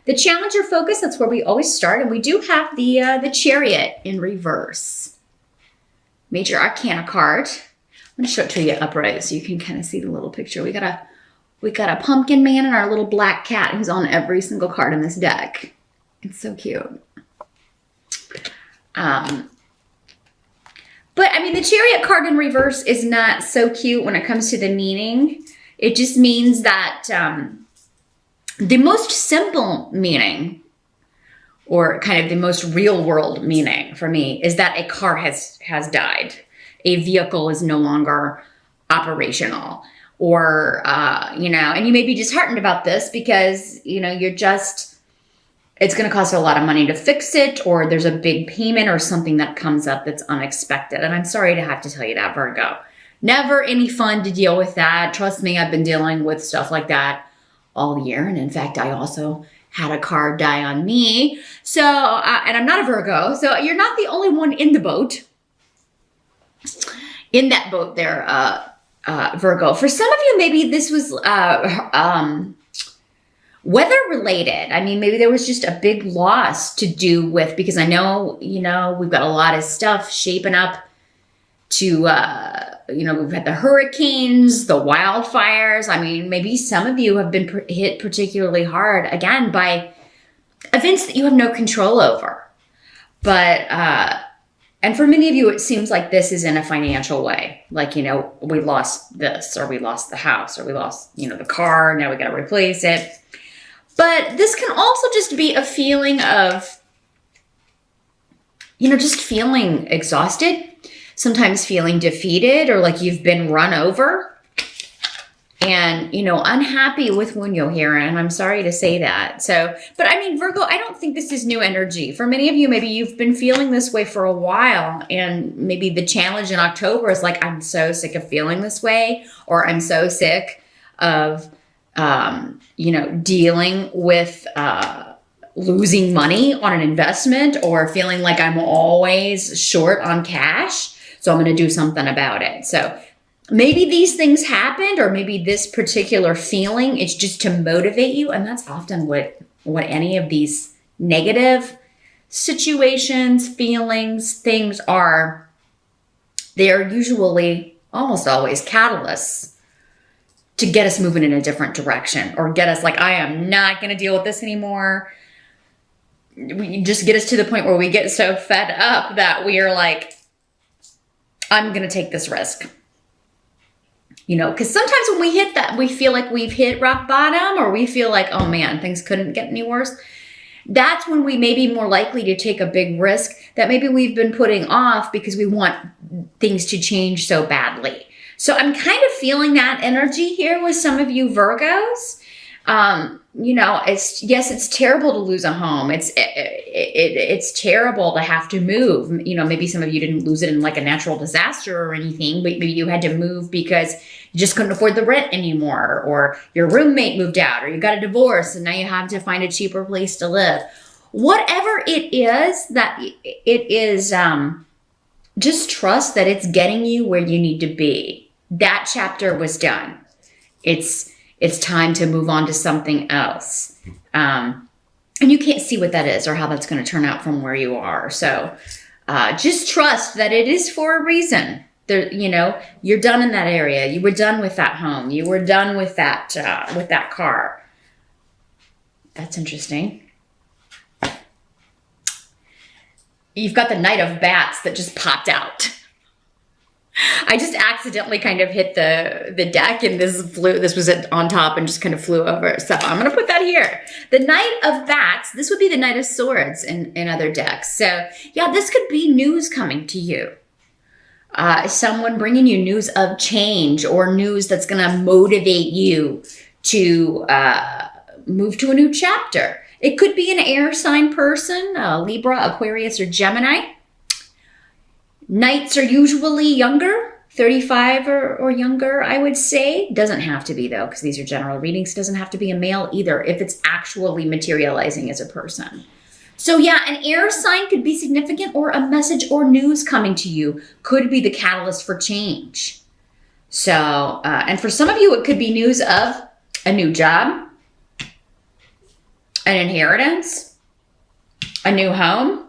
The challenge or focus, that's where we always start. And we do have the Chariot in reverse. Major Arcana card. I'm going to show it to you upright so you can kind of see the little picture. We got a pumpkin man and our little black cat who's on every single card in this deck. It's so cute. But I mean, the Chariot card in reverse is not so cute when it comes to the meaning. It just means that the most simple meaning, or kind of the most real world meaning for me, is that a car has died. A vehicle is no longer operational. Or, you know, and you may be disheartened about this because, you know, it's going to cost a lot of money to fix it, or there's a big payment or something that comes up that's unexpected. And I'm sorry to have to tell you that, Virgo. Never any fun to deal with that. Trust me, I've been dealing with stuff like that all year. And in fact, I also had a car die on me. So, and I'm not a Virgo, so you're not the only one in the boat. In that boat there, Virgo. For some of you, maybe this was weather related. I mean, maybe there was just a big loss to do with, because I know, you know, we've got a lot of stuff shaping up to, you know, we've had the hurricanes, the wildfires. I mean, maybe some of you have been hit particularly hard, again, by events that you have no control over. But, and for many of you, it seems like this is in a financial way. Like, you know, we lost this, or we lost the house, or we lost, you know, the car. Now we got to replace it. But this can also just be a feeling of, you know, just feeling exhausted, sometimes feeling defeated, or like you've been run over, and, you know, unhappy with Wunyo here. And I'm sorry to say that. So, but I mean, Virgo, I don't think this is new energy. For many of you, maybe you've been feeling this way for a while, and maybe the challenge in October is like, I'm so sick of feeling this way, or I'm so sick of, you know, dealing with losing money on an investment, or feeling like I'm always short on cash. So I'm going to do something about it. So maybe these things happened, or maybe this particular feeling is just to motivate you. And that's often what any of these negative situations, feelings, things are. They're usually, almost always, catalysts to get us moving in a different direction, or get us like, I am not going to deal with this anymore. We just get us to the point where we get so fed up that we are like, I'm going to take this risk. You know, because sometimes when we hit that, we feel like we've hit rock bottom, or we feel like, oh man, things couldn't get any worse. That's when we may be more likely to take a big risk that maybe we've been putting off because we want things to change so badly. So I'm kind of feeling that energy here with some of you Virgos. You know, it's terrible to lose a home. It's terrible to have to move. You know, maybe some of you didn't lose it in like a natural disaster or anything, but maybe you had to move because you just couldn't afford the rent anymore, or your roommate moved out, or you got a divorce and now you have to find a cheaper place to live. Whatever it is that it is, just trust that it's getting you where you need to be. That chapter was done. It's time to move on to something else. And you can't see what that is or how that's going to turn out from where you are. So just trust that it is for a reason. There, you know, you're done in that area. You were done with that home. You were done with that car. That's interesting. You've got the Knight of Bats that just popped out. I just accidentally kind of hit the deck, and this was on top and just kind of flew over. So I'm going to put that here. The Knight of Bats, this would be the Knight of Swords in other decks. So yeah, this could be news coming to you. Someone bringing you news of change, or news that's going to motivate you to move to a new chapter. It could be an air sign person, Libra, Aquarius, or Gemini. Knights are usually younger, 35 or younger, I would say. Doesn't have to be, though, because these are general readings. Doesn't have to be a male either, if it's actually materializing as a person. So yeah, an air sign could be significant, or a message or news coming to you could be the catalyst for change. So, and for some of you, it could be news of a new job, an inheritance, a new home,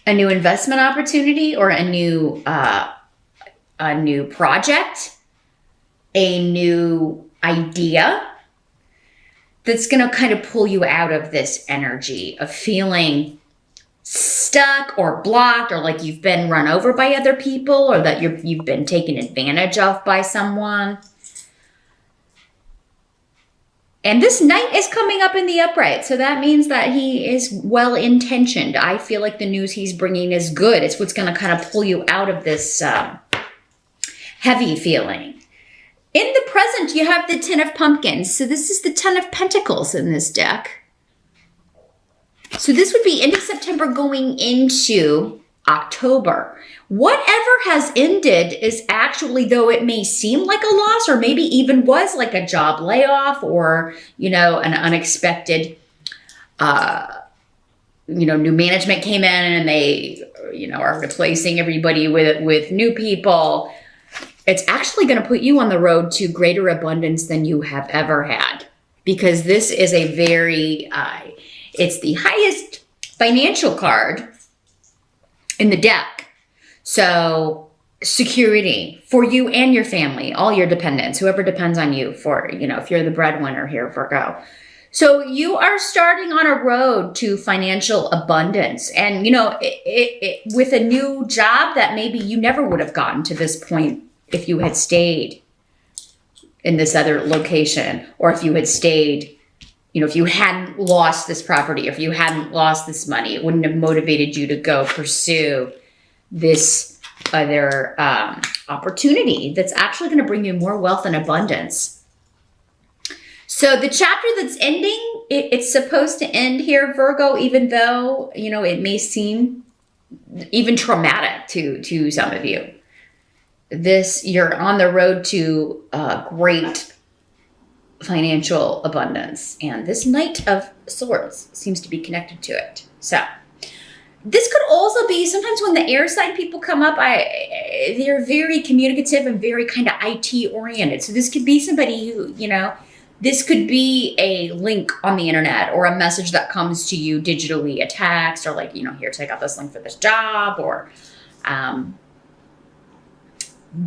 a new investment opportunity, or a new project, a new idea that's going to kind of pull you out of this energy of feeling stuck or blocked, or like you've been run over by other people, or that you've been taken advantage of by someone. And this Knight is coming up in the upright, so that means that he is well-intentioned. I feel like the news he's bringing is good. It's what's going to kind of pull you out of this heavy feeling. In the present, you have the Ten of Pumpkins. So this is the Ten of Pentacles in this deck. So this would be end of September going into October. Whatever has ended is actually, though it may seem like a loss, or maybe even was like a job layoff, or, you know, an unexpected, new management came in and they, are replacing everybody with new people. It's actually going to put you on the road to greater abundance than you have ever had, because this is a very, it's the highest financial card in the deck. So security for you and your family, all your dependents, whoever depends on you for, if you're the breadwinner here, Virgo. So you are starting on a road to financial abundance. And, with a new job that maybe you never would have gotten to this point if you had stayed in this other location, or if you had stayed, if you hadn't lost this property, or if you hadn't lost this money, it wouldn't have motivated you to go pursue this other opportunity that's actually going to bring you more wealth and abundance. So the chapter that's ending, it's supposed to end here, Virgo, even though, it may seem even traumatic to some of you. You're on the road to great financial abundance, and this Knight of Swords seems to be connected to it. So this could also be, sometimes when the air sign people come up, they're very communicative and very kind of IT oriented. So this could be somebody who, this could be a link on the internet, or a message that comes to you digitally, a text, or like, here, check out this link for this job, or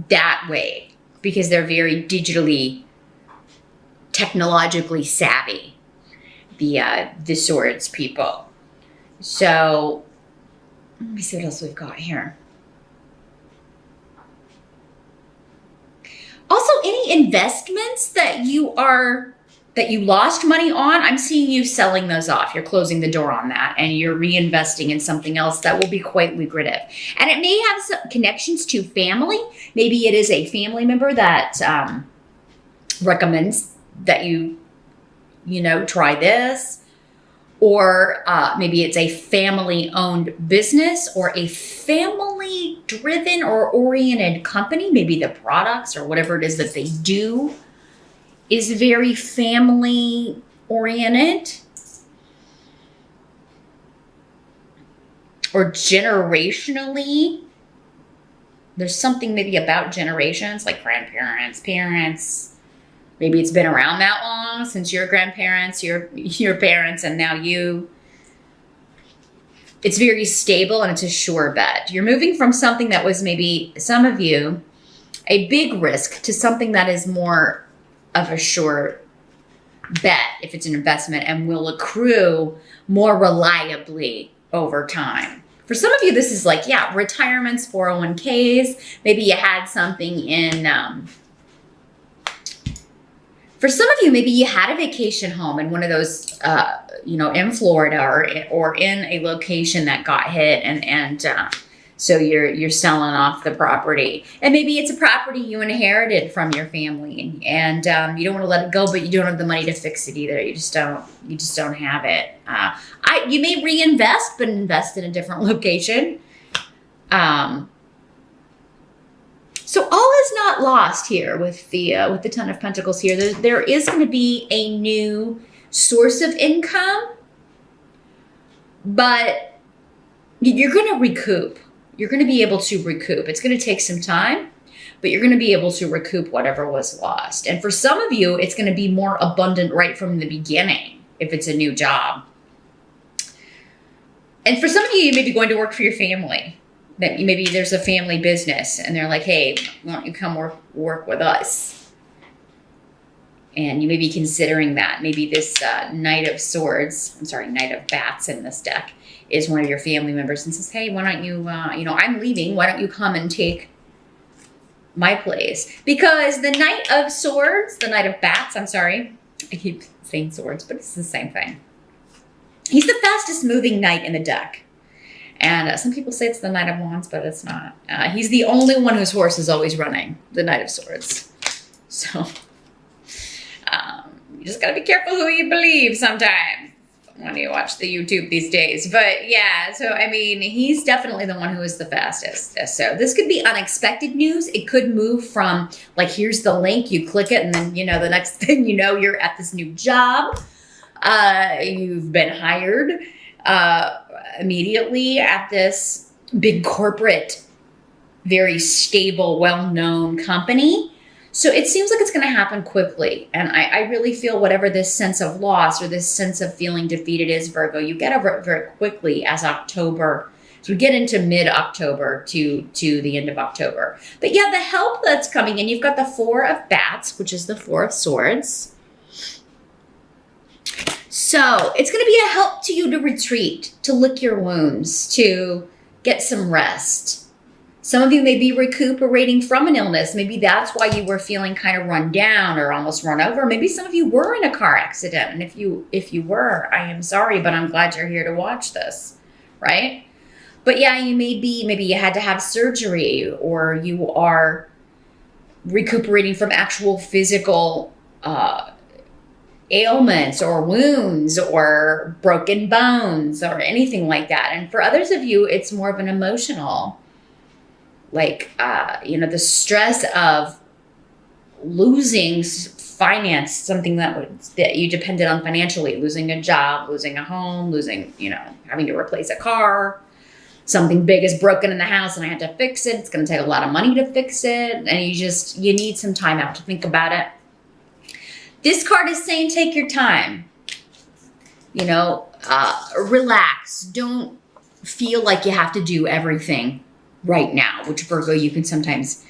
that way, because they're very digitally, technologically savvy, the Swords people. So let me see what else we've got here. Also, any investments that you lost money on, I'm seeing you selling those off. You're closing the door on that, and you're reinvesting in something else that will be quite lucrative. And it may have some connections to family. Maybe it is a family member that recommends that you try this. Or maybe it's a family-owned business, or a family-driven or oriented company. Maybe the products or whatever it is that they do is very family-oriented. Or generationally, there's something maybe about generations, like grandparents, parents. Maybe it's been around that long, since your grandparents, your parents, and now you. It's very stable, and it's a sure bet. You're moving from something that was maybe, some of you, a big risk, to something that is more of a sure bet if it's an investment, and will accrue more reliably over time. For some of you, this is like, retirements, 401ks. Maybe you had something in... For some of you, maybe you had a vacation home in one of those, in Florida, or in a location that got hit, and so you're selling off the property. And maybe it's a property you inherited from your family, and you don't want to let it go, but you don't have the money to fix it either. You just don't have it. You may reinvest, but invest in a different location. So all is not lost here with the Ten of Pentacles here. There is going to be a new source of income, but you're going to recoup. You're going to be able to recoup. It's going to take some time, but you're going to be able to recoup whatever was lost. And for some of you, it's going to be more abundant right from the beginning. if it's a new job. And for some of you, you may be going to work for your family. That maybe there's a family business and they're like, hey, why don't you come work with us? And you may be considering that. Maybe this Knight of Bats in this deck is one of your family members and says, hey, why don't you, I'm leaving. Why don't you come and take my place? Because the Knight of Bats, I keep saying swords, but it's the same thing. He's the fastest moving knight in the deck. And some people say it's the Knight of Wands, but it's not. He's the only one whose horse is always running, the Knight of Swords. So you just got to be careful who you believe sometimes when you watch the YouTube these days. But yeah, so I mean, he's definitely the one who is the fastest. So this could be unexpected news. It could move from like, here's the link, you click it, and then, the next thing you know, you're at this new job. You've been hired immediately at this big corporate, very stable, well-known company. So it seems like it's going to happen quickly. And I really feel whatever this sense of loss or this sense of feeling defeated is, Virgo, you get over it very quickly as October. So we get into mid-October to the end of October. But yeah, the help that's coming in, you've got the Four of Bats, which is the Four of Swords. So it's going to be a help to you to retreat, to lick your wounds, to get some rest. Some of you may be recuperating from an illness. Maybe that's why you were feeling kind of run down or almost run over. Maybe some of you were in a car accident. And if you were, I am sorry, but I'm glad you're here to watch this, right? But yeah, maybe you had to have surgery, or you are recuperating from actual physical ailments or wounds or broken bones or anything like that. And for others of you, it's more of an emotional, like, the stress of losing finance, something that you depended on financially, losing a job, losing a home, losing, having to replace a car. Something big is broken in the house and I had to fix it. It's going to take a lot of money to fix it. And you need some time out to think about it. This card is saying take your time, relax. Don't feel like you have to do everything right now, which Virgo, you can sometimes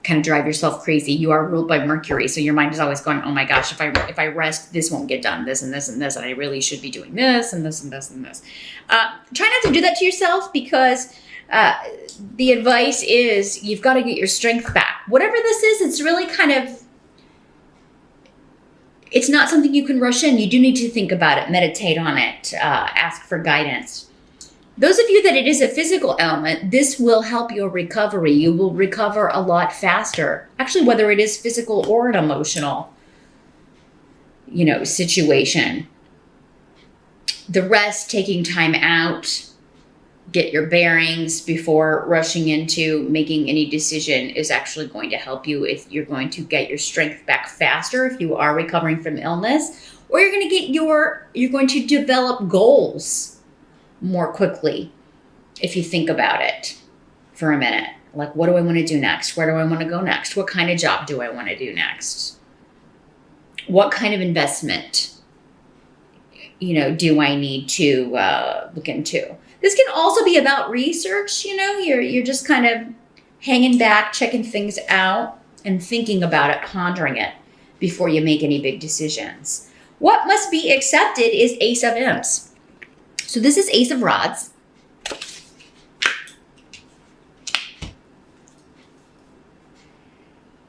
kind of drive yourself crazy. You are ruled by Mercury, so your mind is always going, oh my gosh, if I rest, this won't get done, this and this and this, and I really should be doing this and this and this and this. Try not to do that to yourself, because the advice is you've got to get your strength back. Whatever this is, it's really kind of, it's not something you can rush in. You do need to think about it, meditate on it, ask for guidance. Those of you that it is a physical element, this will help your recovery. You will recover a lot faster. Actually, whether it is physical or an emotional, situation. The rest, taking time out, get your bearings before rushing into making any decision, is actually going to help you if you're going to get your strength back faster if you are recovering from illness, or you're going to develop goals more quickly if you think about it for a minute. Like, what do I want to do next? Where do I want to go next? What kind of job do I want to do next? What kind of investment, do I need to look into? This can also be about research. You're just kind of hanging back, checking things out and thinking about it, pondering it before you make any big decisions. What must be accepted is Ace of Imps. So this is Ace of Rods.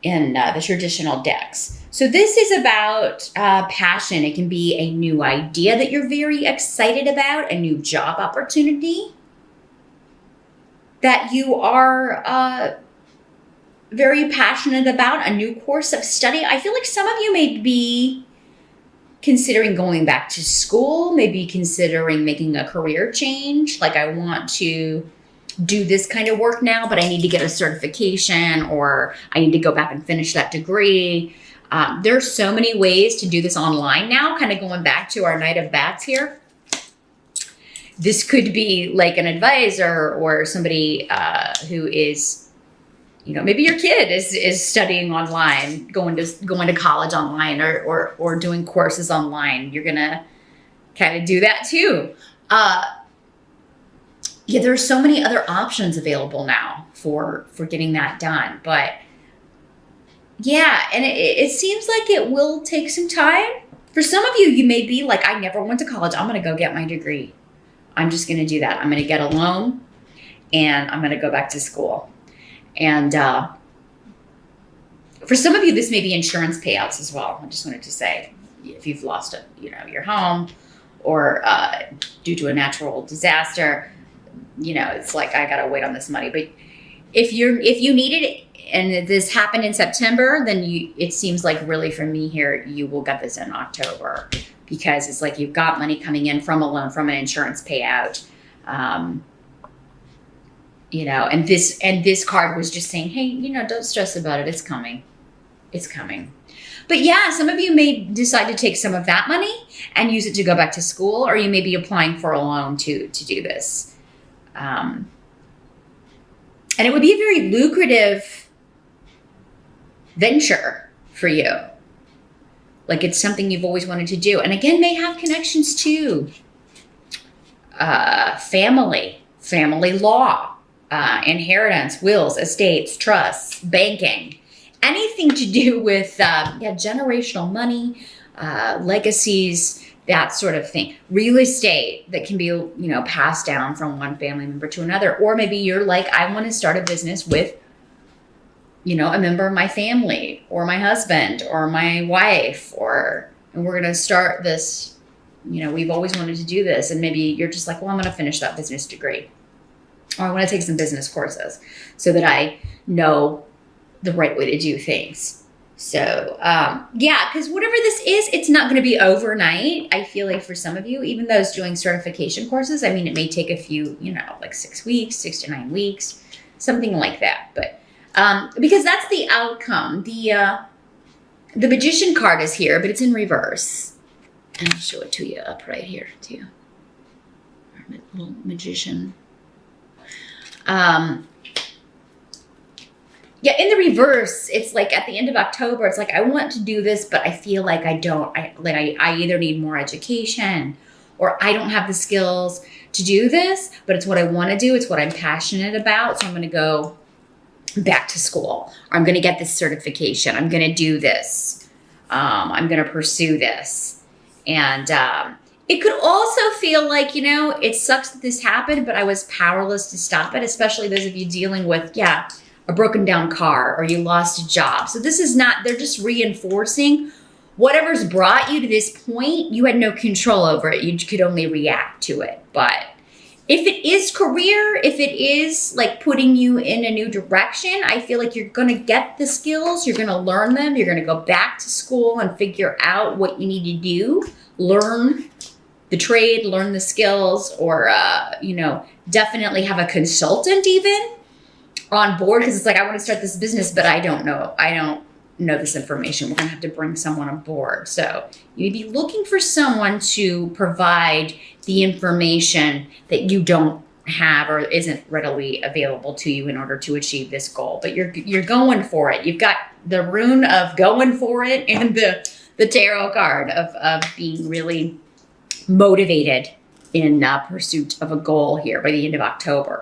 In the traditional decks. So this is about passion. It can be a new idea that you're very excited about, a new job opportunity that you are very passionate about, a new course of study. I feel like some of you may be considering going back to school, maybe considering making a career change. Like, I want to do this kind of work now, but I need to get a certification, or I need to go back and finish that degree. There's so many ways to do this online now, kind of going back to our Knight of Bats here. This could be like an advisor or somebody who is, maybe your kid is studying online, going to college online, or doing courses online. You're gonna kind of do that too. Yeah, there's so many other options available now for getting that done. But yeah, and it seems like it will take some time. For some of you, you may be like, I never went to college. I'm going to go get my degree. I'm just going to do that. I'm going to get a loan and I'm going to go back to school. And for some of you, this may be insurance payouts as well. I just wanted to say, if you've lost your home or due to a natural disaster, it's like, I got to wait on this money. But if you needed it and this happened in September, then it seems like really for me here, you will get this in October, because it's like you've got money coming in from a loan, from an insurance payout. And this card was just saying, hey, don't stress about it. It's coming. It's coming. But yeah, some of you may decide to take some of that money and use it to go back to school, or you may be applying for a loan to do this. And it would be a very lucrative venture for you. Like it's something you've always wanted to do. And again, may have connections to family law, inheritance, wills, estates, trusts, banking, anything to do with generational money, legacies, that sort of thing. Real estate that can be, passed down from one family member to another. Or maybe you're like, I want to start a business with, a member of my family or my husband or my wife, and we're going to start this, we've always wanted to do this. And maybe you're just like, well, I'm going to finish that business degree, or I want to take some business courses so that I know the right way to do things. So, because whatever this is, it's not going to be overnight. I feel like for some of you, even those doing certification courses, it may take a few, like 6 weeks, 6 to 9 weeks, something like that. But, because that's the outcome. The Magician card is here, but it's in reverse. And I'll show it to you up right here too. Our little Magician. Yeah, in the reverse, it's like at the end of October, it's like, I want to do this, but I feel like I don't. I either need more education or I don't have the skills to do this, but it's what I want to do. It's what I'm passionate about. So I'm going to go back to school, or I'm going to get this certification. I'm going to do this. I'm going to pursue this. And it could also feel like, it sucks that this happened, but I was powerless to stop it, especially those of you dealing with, a broken down car, or you lost a job. So this is not, they're just reinforcing whatever's brought you to this point. You had no control over it. You could only react to it. But if it is career, if it is like putting you in a new direction, I feel like you're going to get the skills. You're going to learn them. You're going to go back to school and figure out what you need to do. Learn the trade, learn the skills, or, definitely have a consultant even on board, because it's like, I want to start this business, but I don't know this information. We're going to have to bring someone on board. So you'd be looking for someone to provide the information that you don't have or isn't readily available to you in order to achieve this goal. But you're going for it. You've got the rune of going for it and the tarot card of being really motivated in pursuit of a goal here by the end of October.